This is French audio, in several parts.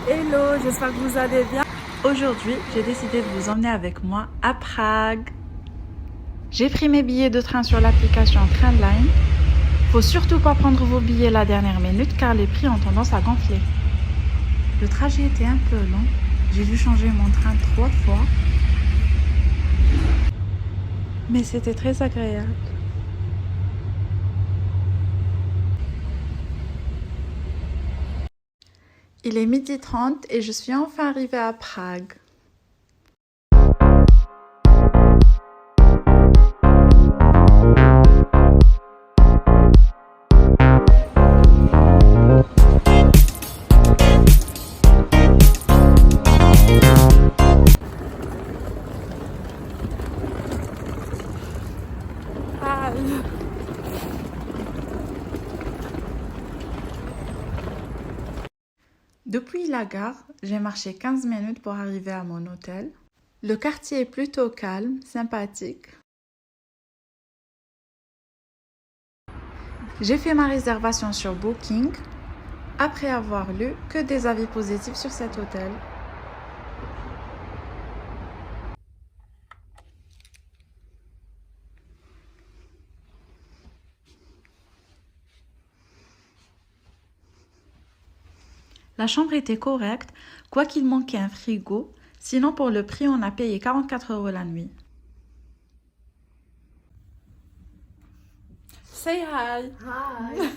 Hello, j'espère que vous allez bien. Aujourd'hui, j'ai décidé de vous emmener avec moi à Prague. J'ai pris mes billets de train sur l'application Trainline. Faut surtout pas prendre vos billets la dernière minute car les prix ont tendance à gonfler. Le trajet était un peu long. J'ai dû changer mon train 3 fois. Mais c'était très agréable. Il est 12h30 et je suis enfin arrivée à Prague. Depuis la gare, j'ai marché 15 minutes pour arriver à mon hôtel. Le quartier est plutôt calme, sympathique. J'ai fait ma réservation sur Booking après avoir lu que des avis positifs sur cet hôtel. La chambre était correcte, quoiqu'il manquait un frigo, sinon pour le prix on a payé 44 € la nuit. Say hi. Hi.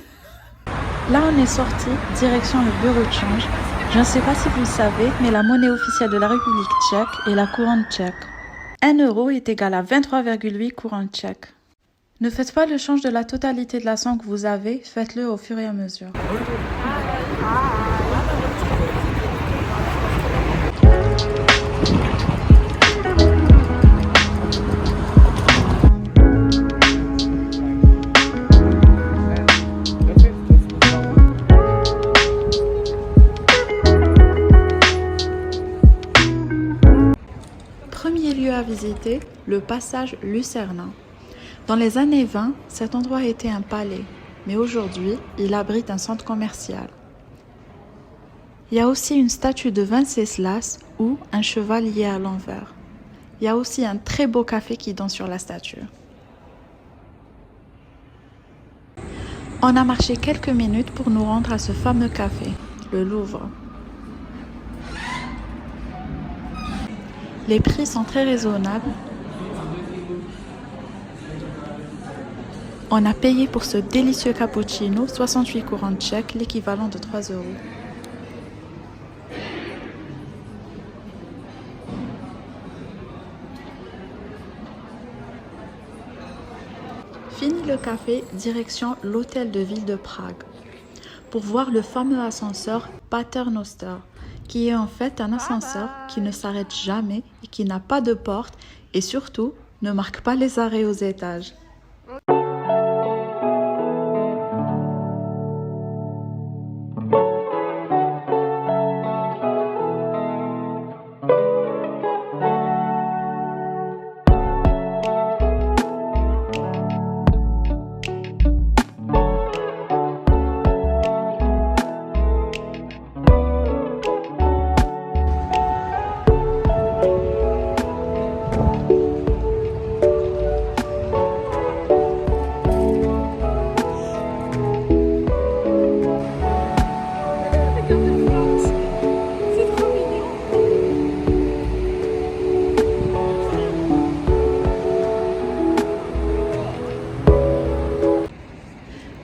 Là on est sorti, direction le bureau de change. Je ne sais pas si vous le savez, mais la monnaie officielle de la République tchèque est la couronne tchèque. 1 € est égal à 23,8 couronnes tchèques. Ne faites pas le change de la totalité de la somme que vous avez, faites-le au fur et à mesure. Premier lieu à visiter, le passage Lucerna. Dans les années 20, cet endroit était un palais, mais aujourd'hui, il abrite un centre commercial. Il y a aussi une statue de Venceslas ou un cheval lié à l'envers. Il y a aussi un très beau café qui donne sur la statue. On a marché quelques minutes pour nous rendre à ce fameux café, le Louvre. Les prix sont très raisonnables. On a payé pour ce délicieux cappuccino 68 couronnes tchèques, l'équivalent de 3 €. Fini le café, direction l'hôtel de ville de Prague, pour voir le fameux ascenseur Paternoster, qui est en fait un ascenseur qui ne s'arrête jamais et qui n'a pas de porte et surtout ne marque pas les arrêts aux étages.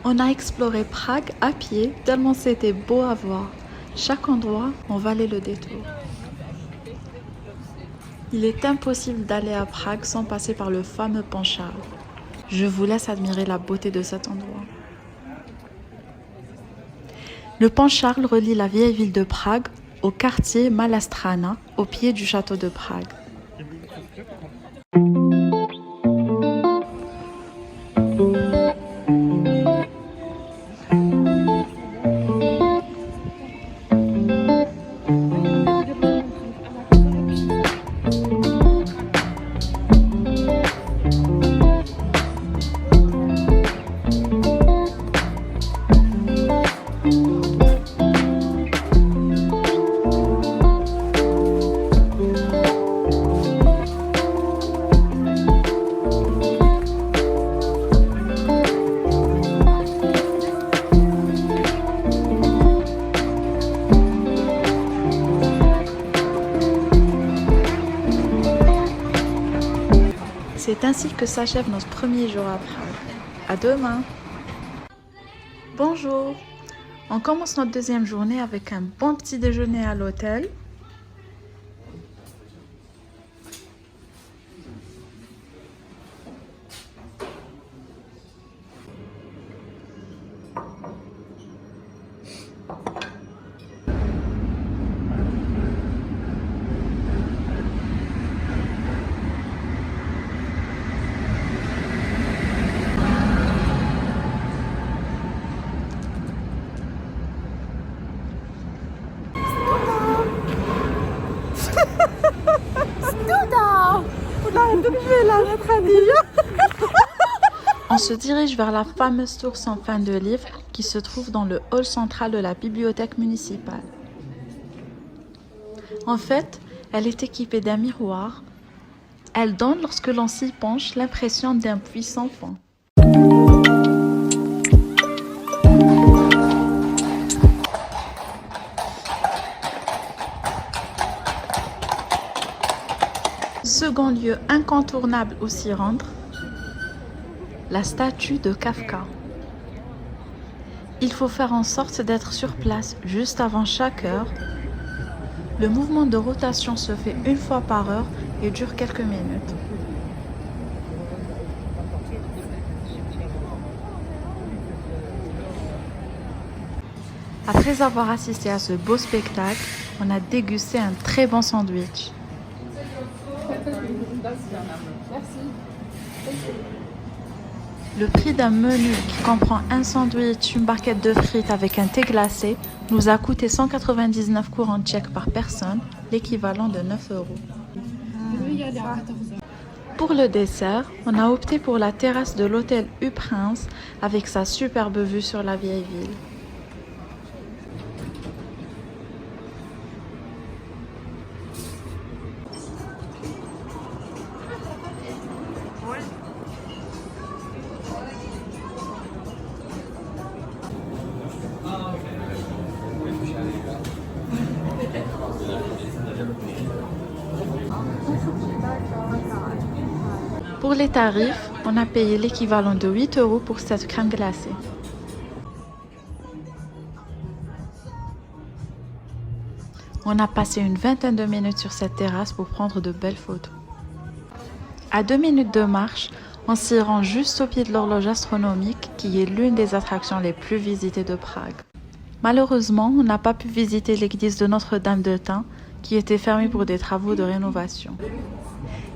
On a exploré Prague à pied tellement c'était beau à voir. Chaque endroit en valait le détour. Il est impossible d'aller à Prague sans passer par le fameux pont Charles. Je vous laisse admirer la beauté de cet endroit. Le pont Charles relie la vieille ville de Prague au quartier Malastrana, au pied du château de Prague. C'est ainsi que s'achève notre premier jour à Prague. À demain! Bonjour! On commence notre deuxième journée avec un bon petit déjeuner à l'hôtel. On se dirige vers la fameuse tour sans fin de livres qui se trouve dans le hall central de la bibliothèque municipale. En fait, elle est équipée d'un miroir. Elle donne, lorsque l'on s'y penche, l'impression d'un puissant fond. Second lieu incontournable où s'y rendre, la statue de Kafka. Il faut faire en sorte d'être sur place juste avant chaque heure. Le mouvement de rotation se fait une fois par heure et dure quelques minutes. Après avoir assisté à ce beau spectacle, on a dégusté un très bon sandwich. Le prix d'un menu qui comprend un sandwich, une barquette de frites avec un thé glacé nous a coûté 199 courants tchèques par personne, l'équivalent de 9 €. Pour le dessert, on a opté pour la terrasse de l'hôtel U-Prince avec sa superbe vue sur la vieille ville. Pour les tarifs, on a payé l'équivalent de 8 € pour cette crème glacée. On a passé une vingtaine de minutes sur cette terrasse pour prendre de belles photos. À 2 minutes de marche, on s'y rend juste au pied de l'horloge astronomique qui est l'une des attractions les plus visitées de Prague. Malheureusement, on n'a pas pu visiter l'église de Notre-Dame de Tain qui était fermée pour des travaux de rénovation.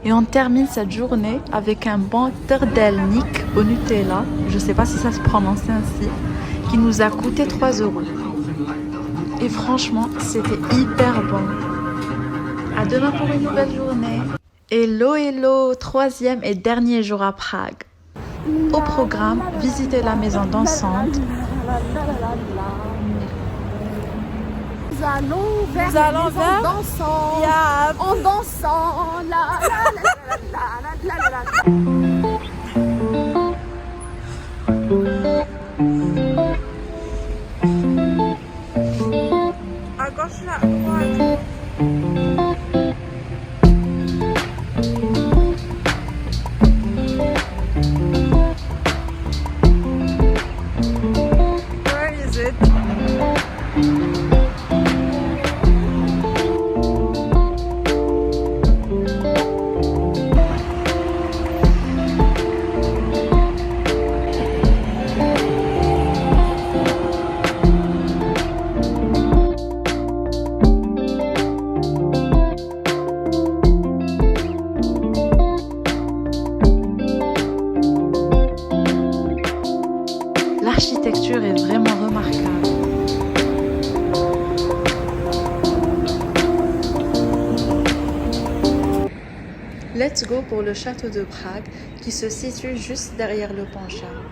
Et on termine cette journée avec un bon trdelník au Nutella, je ne sais pas si ça se prononce ainsi, qui nous a coûté 3 €. Et franchement, c'était hyper bon. À demain pour une nouvelle journée. Hello, hello, troisième et dernier jour à Prague. Au programme, visiter la maison dansante. Nous allons vers la maison dansante, en dansant, la la la la la la la. À gauche, là, à droite. Where is it? L'architecture est vraiment remarquable. Let's go pour le château de Prague qui se situe juste derrière le pont Charles.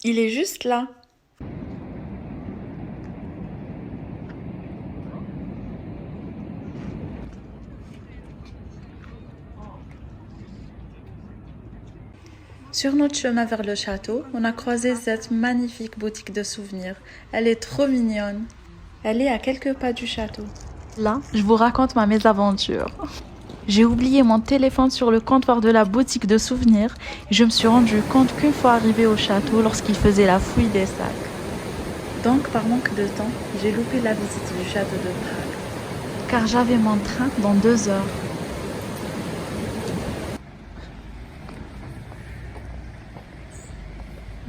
Il est juste là. Sur notre chemin vers le château, on a croisé cette magnifique boutique de souvenirs. Elle est trop mignonne. Elle est à quelques pas du château. Là, je vous raconte ma mésaventure. J'ai oublié mon téléphone sur le comptoir de la boutique de souvenirs et je me suis rendu compte qu'une fois arrivé au château lorsqu'il faisait la fouille des sacs. Donc, par manque de temps, j'ai loupé la visite du château de Prague. Car j'avais mon train dans 2 heures.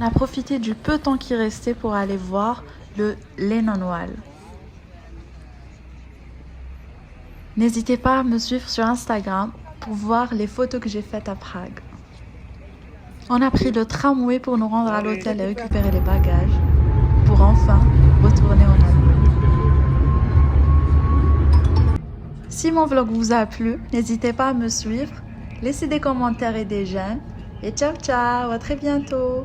On a profité du peu de temps qui restait pour aller voir le Lennon Wall. N'hésitez pas à me suivre sur Instagram pour voir les photos que j'ai faites à Prague. On a pris le tramway pour nous rendre à l'hôtel et récupérer les bagages, pour enfin retourner en Allemagne. Si mon vlog vous a plu, n'hésitez pas à me suivre, laissez des commentaires et des j'aime. Et ciao ciao, à très bientôt!